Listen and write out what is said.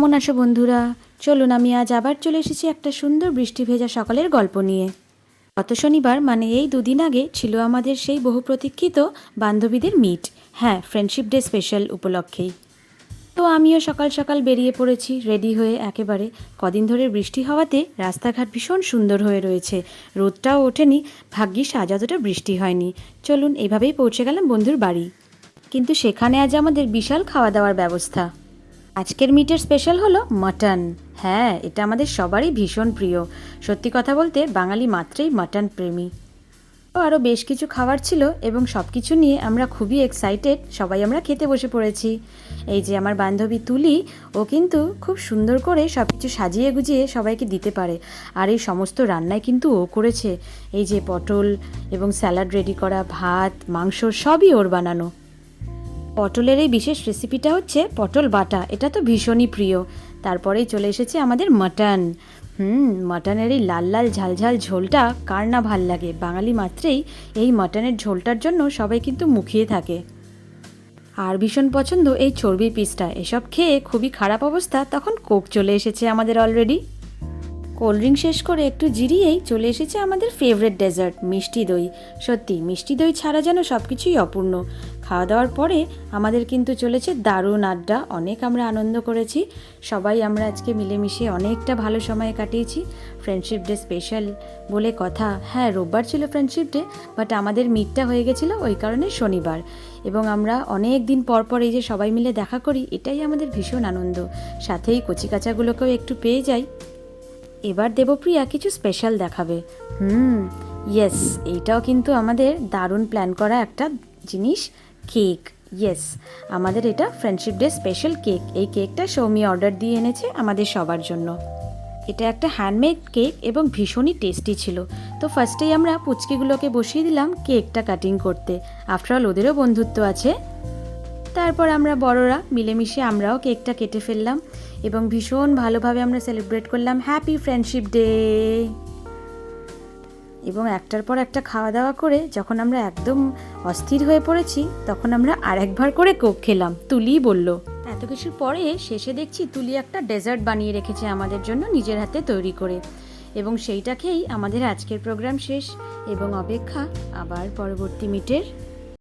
কেমন আছো বন্ধুরা? চলুন আমি আজ আবার চলে এসেছি একটা সুন্দর বৃষ্টি ভেজা সকালের গল্প নিয়ে। গত শনিবার মানে এই দুদিন আগে ছিল আমাদের সেই বহু প্রতীক্ষিত বান্ধবীদের মিট। হ্যাঁ, ফ্রেন্ডশিপ ডে স্পেশাল উপলক্ষেই। তো আমিও সকাল সকাল বেরিয়ে পড়েছি রেডি হয়ে একেবারে। কদিন ধরে বৃষ্টি হওয়াতে রাস্তাঘাট ভীষণ সুন্দর হয়ে রয়েছে, রোদটাও ওঠেনি, ভাগ্যিস আজ অতটা বৃষ্টি হয়নি। চলুন এইভাবেই পৌঁছে গেলাম বন্ধুর বাড়ি। কিন্তু সেখানে আজ আমাদের বিশাল খাওয়া দাওয়ার ব্যবস্থা। আজকের মিটের স্পেশাল হলো মাটন। হ্যাঁ, এটা আমাদের সবারই ভীষণ প্রিয়। সত্যি কথা বলতে বাঙালি মাত্রেই মাটন প্রেমী। তো আরও বেশ কিছু খাবার ছিল এবং সব কিছু নিয়ে আমরা খুবই এক্সাইটেড। সবাই আমরা খেতে বসে পড়েছি। এই যে আমার বান্ধবী তুলি, ও কিন্তু খুব সুন্দর করে সব কিছু সাজিয়ে গুজিয়ে সবাইকে দিতে পারে। আর এই সমস্ত রান্নায় কিন্তু ও করেছে। এই যে পটল এবং স্যালাড রেডি করা, ভাত, মাংস সবই ওর বানানো। পটলের এই বিশেষ রেসিপিটা হচ্ছে পটল বাটা, এটা তো ভীষণই প্রিয়। তারপরেই চলে এসেছে আমাদের মাটন। মাটনের এই লাল লাল ঝালঝাল ঝোলটা কার না ভাল লাগে। বাঙালি মাত্রেই এই মাটনের ঝোলটার জন্য সবাই কিন্তু মুখিয়ে থাকে। আর ভীষণ পছন্দ এই চর্বির পিসটা। এসব খেয়ে খুবই খারাপ অবস্থা, তখন কোক চলে এসেছে আমাদের অলরেডি। কোল্ড ড্রিঙ্ক শেষ করে একটু জিরিয়েই চলে এসেছে আমাদের ফেভারিট ডেজার্ট মিষ্টি দই। সত্যি মিষ্টি দই ছাড়া যেন সব কিছুই অপূর্ণ। খাওয়া দাওয়ার পরে আমাদের কিন্তু চলেছে দারুণ আড্ডা। অনেক আমরা আনন্দ করেছি। সবাই আমরা আজকে মিলেমিশে অনেকটা ভালো সময় কাটিয়েছি। ফ্রেন্ডশিপ ডে স্পেশাল বলে কথা। হ্যাঁ, রোববার ছিল ফ্রেন্ডশিপ ডে, বাট আমাদের মিটটা হয়ে গেছিলো ওই কারণে শনিবার। এবং আমরা অনেক দিন পর পর এই যে সবাই মিলে দেখা করি, এটাই আমাদের ভীষণ আনন্দ। সাথেই কচিকাচাগুলোকেও একটু পেয়ে যাই। এবার দেবপ্রিয়া কিছু স্পেশাল দেখাবে। ইয়েস, এইটাও কিন্তু আমাদের দারুণ প্ল্যান করা একটা জিনিস, কেক। ইয়েস, আমাদের এটা ফ্রেন্ডশিপ ডে স্পেশাল কেক। এই কেকটা সৌমি অর্ডার দিয়ে এনেছে আমাদের সবার জন্য। এটা একটা হ্যান্ডমেড কেক এবং ভীষণই টেস্টি ছিল। তো ফার্স্টেই আমরা পুচকিগুলোকে বসিয়ে দিলাম কেকটা কাটিং করতে। আফটারঅল ওদেরও বন্ধুত্ব আছে। তারপর আমরা বড়রা মিলেমিশে আমরাও কেকটা কেটে ফেললাম এবং ভীষণ ভালোভাবে আমরা সেলিব্রেট করলাম হ্যাপি ফ্রেন্ডশিপ ডে। এবং একটার পর একটা খাওয়া দাওয়া করে যখন আমরা একদম অস্থির হয়ে পড়েছি, তখন আমরা আরেকবার করে কোক খেলাম। তুলি বলল, এত কিছুর পরে শেষে দেখছি তুলি একটা ডেজার্ট বানিয়ে রেখেছে আমাদের জন্য নিজের হাতে তৈরি করে। এবং সেইটা খেয়েই আমাদের আজকের প্রোগ্রাম শেষ এবং অপেক্ষা আবার পরবর্তী মিটের।